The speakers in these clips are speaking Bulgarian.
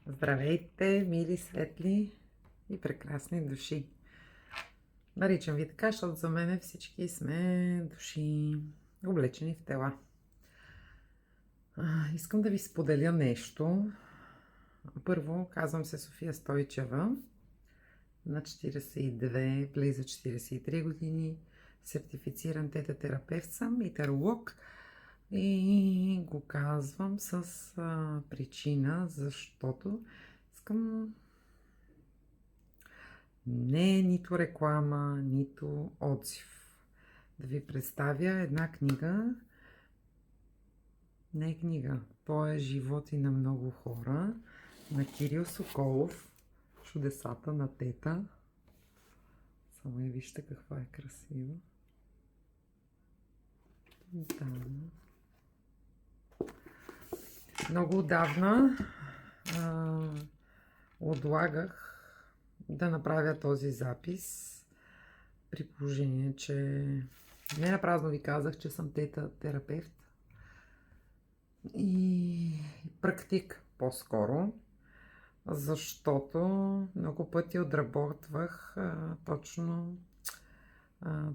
Здравейте, мили, светли и прекрасни души. Наричам ви така, защото за мен всички сме души, облечени в тела. Искам да ви споделя нещо. Първо, казвам се София Стойчева, на 42, близо 43 години, сертифициран тета-терапевт съм и таролог. И го казвам с причина, защото искам не е нито реклама, нито отзив. Да ви представя една книга. Не е книга, то е живот и на много хора, на Кирил Соколов, Чудесата на тета. Само я вижте каква е красива. Да. Много отдавна отлагах да направя този запис, при положение, че не напразно ви казах, че съм тета-терапевт и практик по-скоро, защото много пъти отработвах точно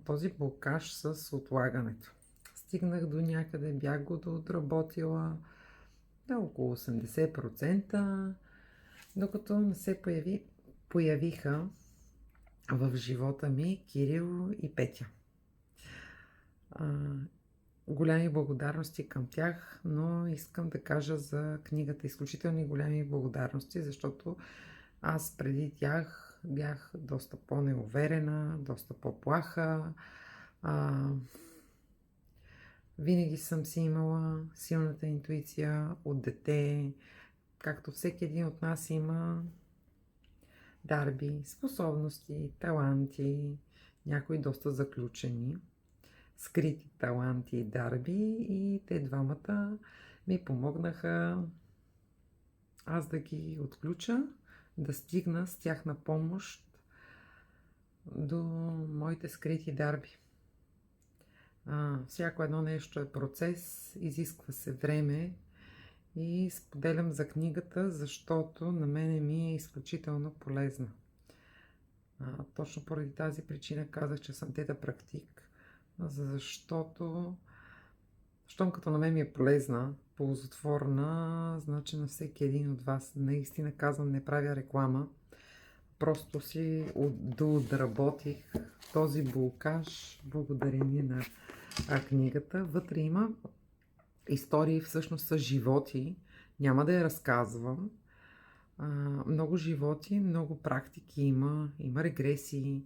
този блокаж с отлагането. Стигнах до някъде, бях го отработила на около 80%, докато не се появиха в живота ми Кирил и Петя. Голями благодарности към тях, но искам да кажа за книгата изключителни голями благодарности, защото аз преди тях бях доста по-неуверена, доста по-плаха. Винаги съм си имала силната интуиция от дете, както всеки един от нас има дарби, способности, таланти, някои доста заключени, скрити таланти и дарби, и те двамата ми помогнаха аз да ги отключа, да стигна с тяхна помощ до моите скрити дарби. Всяко едно нещо е процес, изисква се време и споделям за книгата, защото на мене ми е изключително полезна. Точно поради тази причина казах, че съм тета практик, защото щом като на мен ми е полезна, ползотворна, значи на всеки един от вас. Наистина казвам, не правя реклама, просто си доотработих този блокаж благодарение на книгата. Вътре има истории, всъщност са животи, няма да я разказвам. Много животи, много практики има регресии,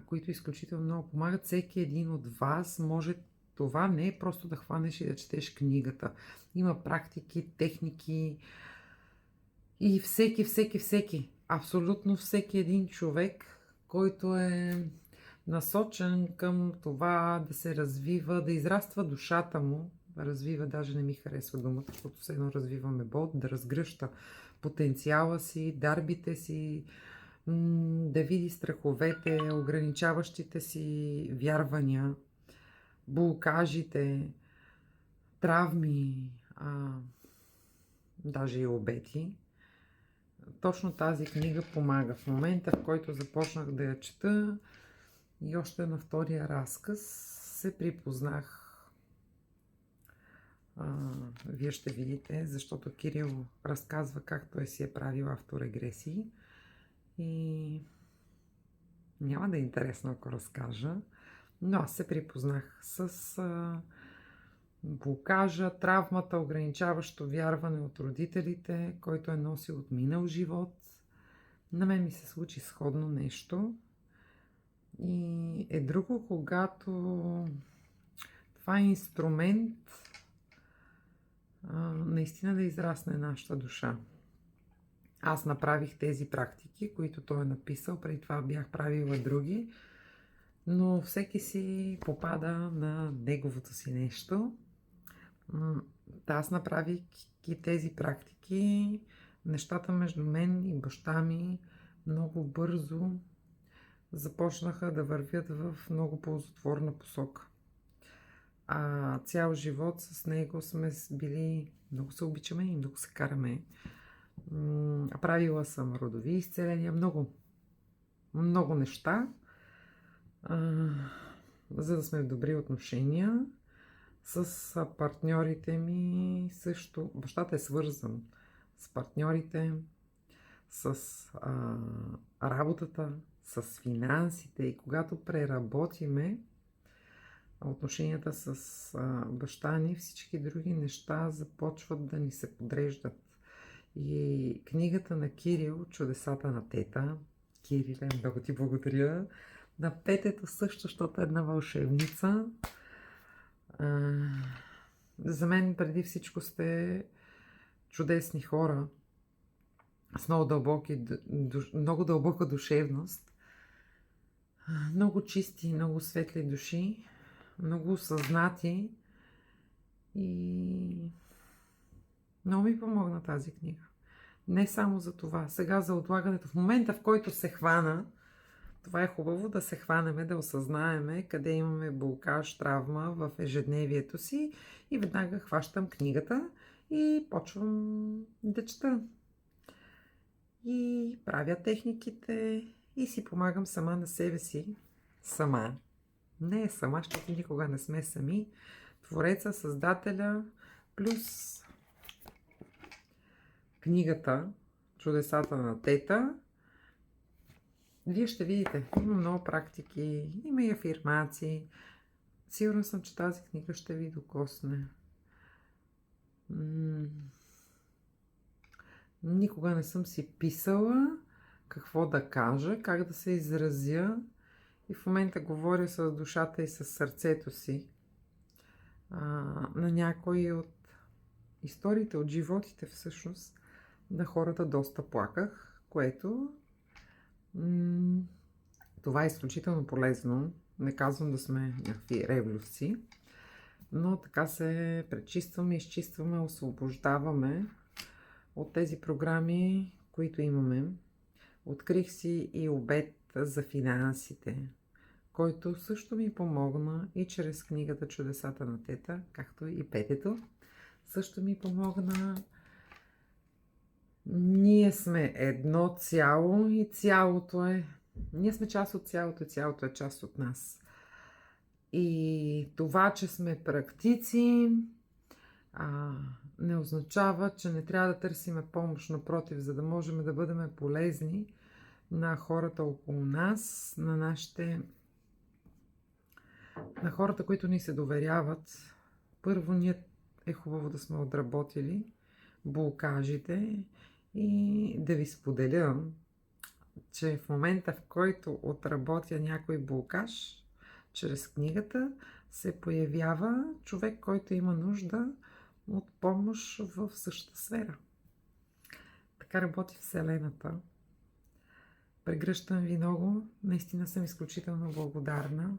които изключително много помагат. Всеки един от вас може, това не е просто да хванеш и да четеш книгата. Има практики, техники и всеки, абсолютно всеки един човек, който е насочен към това да се развива, да израства душата му, развива, даже не ми харесва думата, защото все едно развиваме болт, да разгръща потенциала си, дарбите си, да види страховете, ограничаващите си вярвания, блокажите, травми, даже и обети. Точно тази книга помага. В момента, в който започнах да я чета и още на втория разказ, се припознах. Вие ще видите, защото Кирил разказва как той си е правил авторегресии и няма да е интересно, ако разкажа, но аз се припознах с блокажа, травмата, ограничаващо вярване от родителите, който е носил от минал живот. На мен ми се случи сходно нещо. И е друго, когато това е инструмент наистина да израсне нашата душа. Аз направих тези практики, които той е написал, преди това бях правила други, но всеки си попада на неговото си нещо. Аз направих тези практики, нещата между мен и баща ми много бързо започнаха да вървят в много ползотворна посока. Цял живот с него сме били, много се обичаме и много се караме. Правила съм родови изцеления, много неща, за да сме в добри отношения. С партньорите ми също. Бащата е свързан с партньорите, с работата, с финансите. И когато преработиме отношенията с баща ни, всички други неща започват да ни се подреждат. И книгата на Кирил "Чудесата на тета", Кириле, много ти благодаря. На Петето също, защото е една вълшебница. За мен преди всичко сте чудесни хора с много дълбока душевност, много чисти, много светли души, много осъзнати и много ми помогна тази книга. Не само за това. Сега за отлагането. В момента, в който се хвана, това е хубаво да се хванеме, да осъзнаеме къде имаме блокаж, травма в ежедневието си и веднага хващам книгата и почвам да чета. И правя техниките и си помагам сама на себе си. Сама. Не е сама, защото никога не сме сами. Твореца, създателя, плюс книгата "Чудесата на тета". Вие ще видите, има много практики, има и афирмации. Сигурна съм, че тази книга ще ви докосне. Никога не съм си писала какво да кажа, как да се изразя. И в момента говоря с душата и с сърцето си. На някои от историите, от животите всъщност, на хората доста плаках, което това е изключително полезно. Не казвам да сме някакви ревлювци, но така се пречистваме, изчистваме, освобождаваме от тези програми, които имаме. Открих си и обет за финансите, който също ми помогна и чрез книгата "Чудесата на тета", както и Петето. Също ми помогна. Ние сме едно цяло и цялото е... Ние сме част от цялото и цялото е част от нас. И това, че сме практици, не означава, че не трябва да търсиме помощ. Напротив, за да можем да бъдем полезни на хората около нас, на хората, които ни се доверяват. Първо, ние е хубаво да сме отработили блокажите и да ви споделя, че в момента, в който отработя някой блокаж, чрез книгата се появява човек, който има нужда от помощ в същата сфера. Така работи Вселената. Прегръщам ви много. Наистина съм изключително благодарна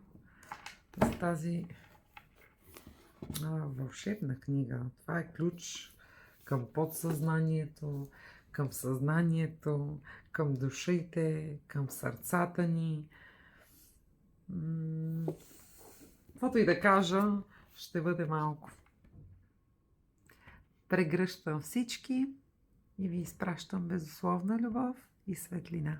за тази вълшебна книга. Това е ключ към подсъзнанието, към съзнанието, към душите, към сърцата ни. Каквото и да кажа, ще бъде малко. Прегръщам всички и ви изпращам безусловна любов и светлина.